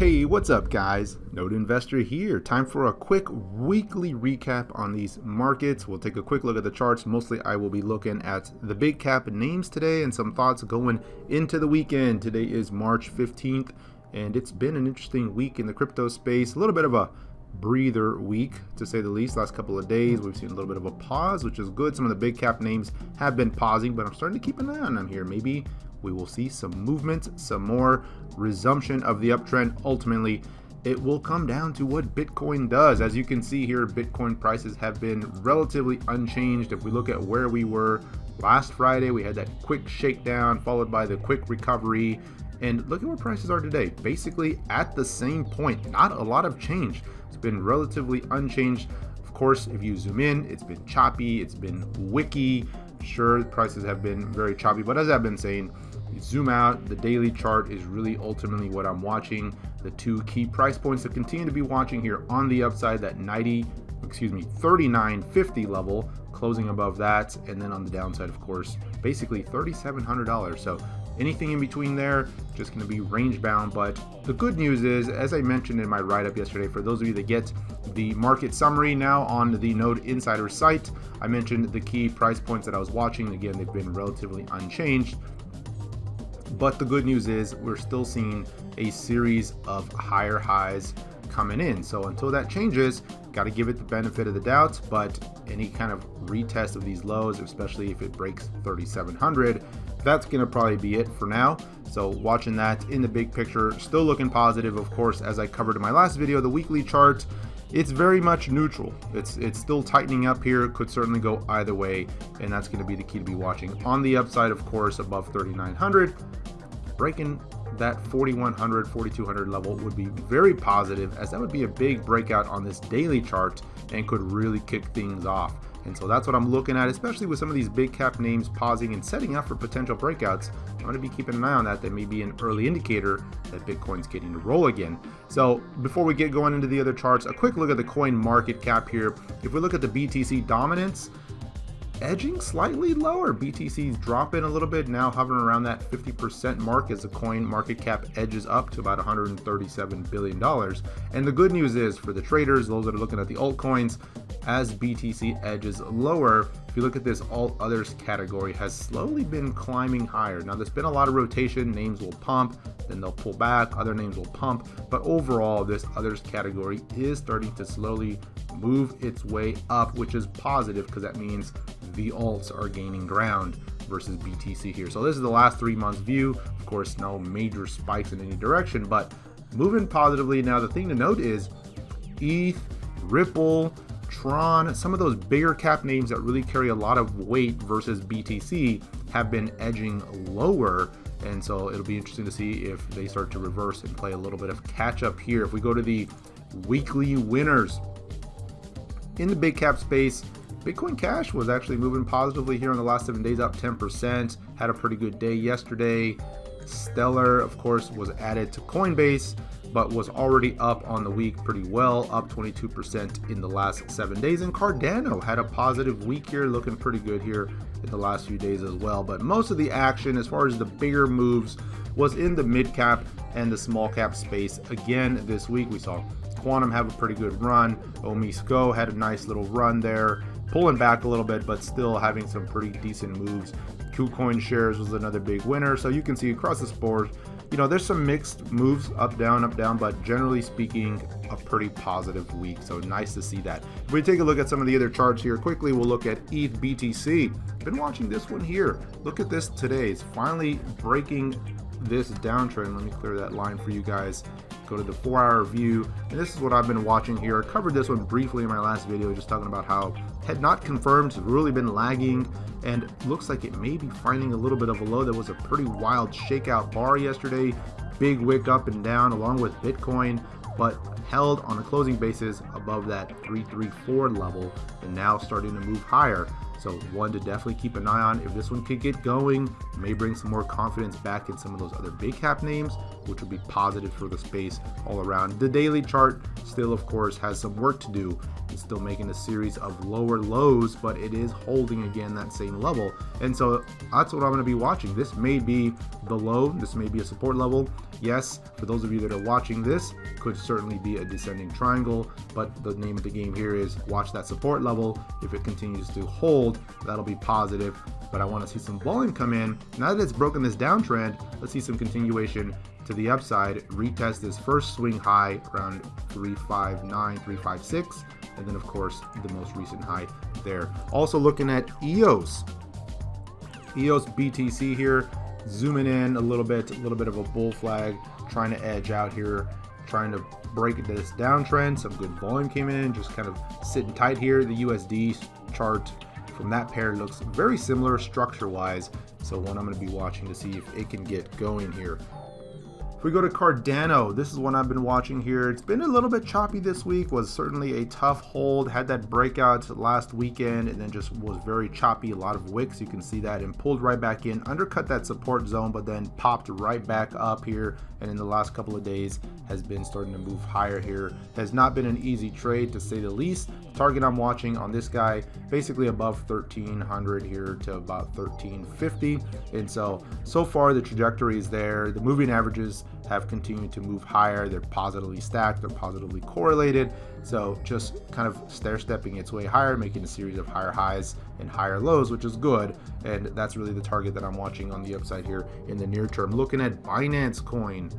Hey, what's up guys? Node Investor here. Time for a quick weekly recap on these markets. We'll take a quick look at the charts. Mostly I will be looking at the big cap names today and some thoughts going into the weekend. Today is March 15th and it's been an interesting week in the crypto space. A little bit of a breather week to say the least. Last couple of days we've seen a little bit of a pause, which is good. Some of the big cap names have been pausing, but I'm starting to keep an eye on them here. Maybe we will see some movement, some more resumption of the uptrend. Ultimately, it will come down to what Bitcoin does. As you can see here, Bitcoin prices have been relatively unchanged. If we look at where we were last Friday, we had that quick shakedown followed by the quick recovery. And look at where prices are today, basically at the same point. Not a lot of change. It's been relatively unchanged. Of course, if you zoom in, it's been choppy, it's been wicky. Sure, prices have been very choppy, but as I've been saying, you zoom out, the daily chart is really ultimately what I'm watching. The two key price points to continue to be watching here on the upside, that 39.50 level, closing above that, and then on the downside, of course, basically $3,700. So anything in between there, just going to be range bound. But the good news is, as I mentioned in my write-up yesterday, for those of you that get the market summary now on the Node Insider site, I mentioned the key price points that I was watching. Again, they've been relatively unchanged. But the good news is we're still seeing a series of higher highs coming in. So until that changes, got to give it the benefit of the doubt. But any kind of retest of these lows, especially if it breaks 3,700, that's going to probably be it for now. So watching that in the big picture, still looking positive. Of course, as I covered in my last video, the weekly chart, it's very much neutral. It's still tightening up here. It could certainly go either way, and that's going to be the key to be watching. On the upside, of course, above 3,900, breaking that 4,100, 4,200 level would be very positive, as that would be a big breakout on this daily chart and could really kick things off. And so that's what I'm looking at, especially with some of these big cap names pausing and setting up for potential breakouts. I'm going to be keeping an eye on that. That may be an early indicator that Bitcoin's getting to roll again. So before we get going into the other charts, a quick look at the coin market cap here. If we look at the BTC dominance, edging slightly lower. BTC's dropping a little bit, now hovering around that 50% mark as the coin market cap edges up to about $137 billion. And the good news is for the traders, those that are looking at the altcoins, as BTC edges lower, if you look at this alt others category, has slowly been climbing higher. Now there's been a lot of rotation, names will pump, then they'll pull back, other names will pump, but overall this others category is starting to slowly move its way up, which is positive because that means the alts are gaining ground versus BTC here. So this is the last 3 months view. Of course, no major spikes in any direction, but moving positively. Now the thing to note is ETH, Ripple, Tron, some of those bigger cap names that really carry a lot of weight versus BTC have been edging lower. And so it'll be interesting to see if they start to reverse and play a little bit of catch up here. If we go to the weekly winners in the big cap space, Bitcoin Cash was actually moving positively here in the last 7 days, up 10%, had a pretty good day yesterday. Stellar, of course, was added to Coinbase, but was already up on the week pretty well, up 22% in the last 7 days. And Cardano had a positive week here, looking pretty good here in the last few days as well. But most of the action, as far as the bigger moves, was in the mid cap and the small cap space. Again, this week we saw Quantum have a pretty good run. Omisco had a nice little run there, pulling back a little bit, but still having some pretty decent moves. KuCoin shares was another big winner. So you can see across the board, you know, there's some mixed moves, up, down, but generally speaking, a pretty positive week. So nice to see that. If we take a look at some of the other charts here quickly, we'll look at ETH BTC. Been watching this one here. Look at this today. It's finally breaking this downtrend. Let me clear that line for you guys. Go to the 4-hour view, and this is what I've been watching here. I covered this one briefly in my last video, just talking about how had not confirmed, it's really been lagging, and looks like it may be finding a little bit of a low. There was a pretty wild shakeout bar yesterday, big wick up and down along with Bitcoin, but held on a closing basis above that 334 level and now starting to move higher. So one to definitely keep an eye on. If this one could get going, it may bring some more confidence back in some of those other big cap names, which would be positive for the space all around. The daily chart still, of course, has some work to do. It's still making a series of lower lows, but it is holding again that same level. And so that's what I'm going to be watching. This may be the low. This may be a support level. Yes, for those of you that are watching this, could certainly be a descending triangle, but the name of the game here is watch that support level. If it continues to hold, that'll be positive, but I want to see some volume come in. Now that it's broken this downtrend, let's see some continuation to the upside, retest this first swing high around 359, 356, and then of course the most recent high there. Also looking at EOS BTC here, zooming in a little bit of a bull flag, trying to edge out here, trying to break this downtrend. Some good volume came in, just kind of sitting tight here. The USD chart from that pair looks very similar structure wise, so one I'm going to be watching to see if it can get going here. If we go to Cardano, this is one I've been watching here. It's been a little bit choppy this week, was certainly a tough hold, had that breakout last weekend and then just was very choppy, a lot of wicks, you can see that, and pulled right back in, undercut that support zone, but then popped right back up here, and in the last couple of days has been starting to move higher here. Has not been an easy trade to say the least. Target I'm watching on this guy, basically above 1300 here to about 1350, and so far the trajectory is there. The moving averages have continued to move higher. They're positively stacked, they're positively correlated, so just kind of stair-stepping its way higher, making a series of higher highs and higher lows, which is good, and that's really the target that I'm watching on the upside here in the near term. Looking at Binance Coin,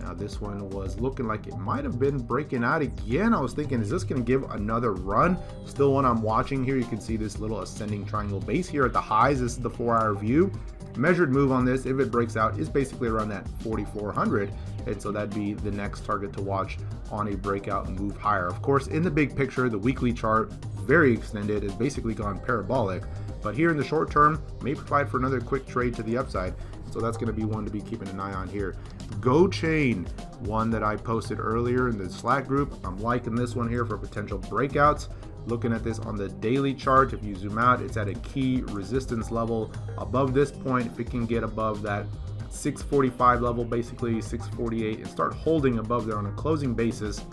now this one was looking like it might have been breaking out again. I was thinking, is this going to give another run? Still one I'm watching here. You can see this little ascending triangle base here at the highs. This is the 4-hour view. Measured move on this, if it breaks out, is basically around that 4,400, and so that'd be the next target to watch on a breakout and move higher. Of course, in the big picture, the weekly chart, very extended, has basically gone parabolic, but here in the short term may provide for another quick trade to the upside, so that's going to be one to be keeping an eye on here. GoChain, one that I posted earlier in the Slack group. I'm liking this one here for potential breakouts. Looking at this on the daily chart, if you zoom out, it's at a key resistance level above this point. If it can get above that 645 level, basically 648, and start holding above there on a closing basis,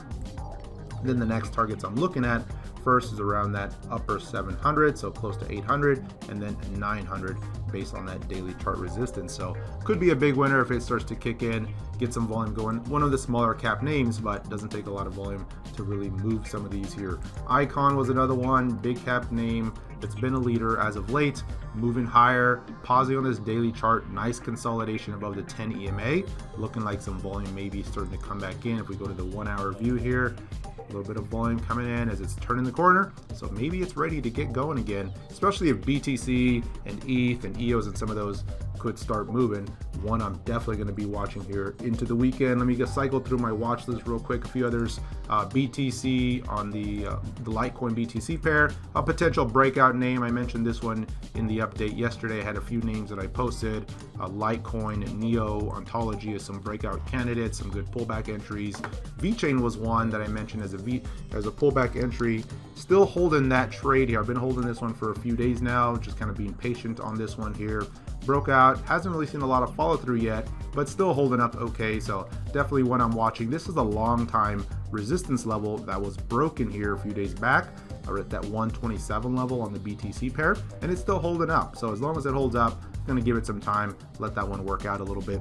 then the next targets I'm looking at first is around that upper 700, so close to 800, and then 900 based on that daily chart resistance. So could be a big winner if it starts to kick in, get some volume going. One of the smaller cap names, but doesn't take a lot of volume to really move some of these here. Icon was another one, big cap name that's been a leader as of late, moving higher, pausing on this daily chart, nice consolidation above the 10 EMA, looking like some volume maybe starting to come back in. If we go to the 1-hour view here, a little bit of volume coming in as it's turning the corner, so maybe it's ready to get going again, especially if BTC and ETH and EOS and some of those could start moving. One I'm definitely going to be watching here into the weekend. Let me just cycle through my watch list real quick. A few others, BTC on the Litecoin BTC pair, a potential breakout name. I mentioned this one in the update yesterday. I had a few names that I posted. Litecoin, Neo, Ontology as some breakout candidates, some good pullback entries. VeChain was one that I mentioned as a pullback entry. Still holding that trade here. I've been holding this one for a few days now, just kind of being patient on this one here. Broke out, hasn't really seen a lot of follow through yet, but still holding up okay, so definitely one I'm watching. This is a long time resistance level that was broken here a few days back, or at that 127 level on the BTC pair, and it's still holding up. So as long as it holds up, I'm gonna give it some time, let that one work out a little bit.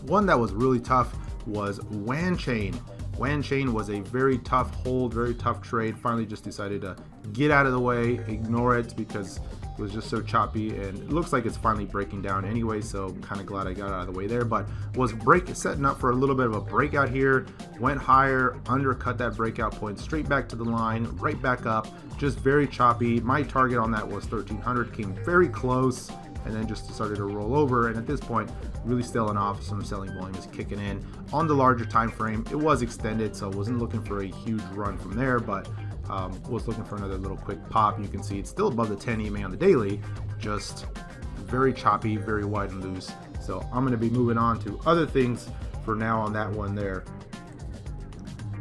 One that was really tough was WanChain. WanChain was a very tough hold, very tough trade. Finally just decided to get out of the way, ignore it because it was just so choppy, and it looks like it's finally breaking down anyway, so I'm kind of glad I got out of the way there. But was setting up for a little bit of a breakout here, went higher, undercut that breakout point, straight back to the line, right back up, just very choppy. My target on that was 1300, came very close, and then just started to roll over, and at this point really selling off. Some selling volume is kicking in. On the larger time frame, it was extended, so I wasn't looking for a huge run from there, but was looking for another little quick pop. You can see it's still above the 10 EMA on the daily, just very choppy, very wide and loose. So I'm going to be moving on to other things for now on that one there.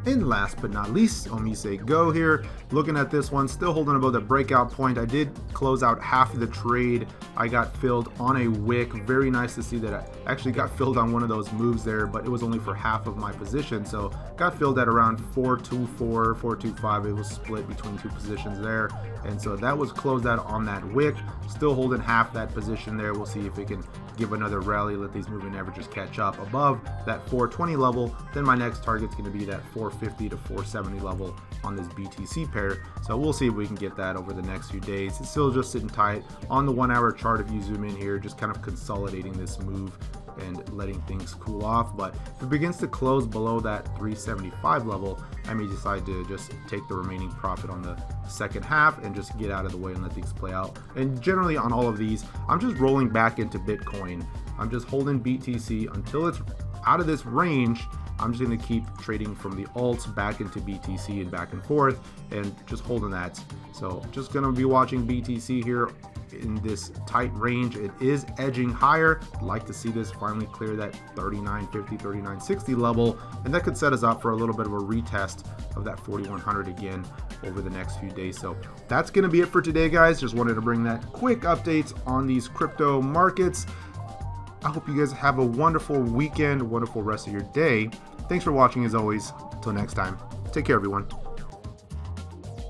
And last but not least, Omise Go here. Looking at this one, still holding above the breakout point. I did close out half of the trade. I got filled on a wick. Very nice to see that I actually got filled on one of those moves there, but it was only for half of my position. So got filled at around 424, 425. It was split between two positions there. And so that was closed out on that wick. Still holding half that position there. We'll see if it can give another rally, let these moving averages catch up above that 420 level. Then my next target's going to be that 450 to 470 level on this BTC pair. So we'll see if we can get that over the next few days. It's still just sitting tight on the 1 hour chart. If you zoom in here, just kind of consolidating this move and letting things cool off. But if it begins to close below that 375 level, I may decide to just take the remaining profit on the second half and just get out of the way and let things play out. And generally on all of these, I'm just rolling back into Bitcoin. I'm just holding BTC until it's out of this range. I'm just going to keep trading from the alts back into BTC and back and forth and just holding that. So just going to be watching BTC here in this tight range. It is edging higher. I'd like to see this finally clear that 3950, 3960 level, and that could set us up for a little bit of a retest of that 4100 again over the next few days. So that's going to be it for today, guys. Just wanted to bring that quick updates on these crypto markets. I hope you guys have a wonderful weekend, wonderful rest of your day. Thanks for watching as always. Until next time, take care, everyone.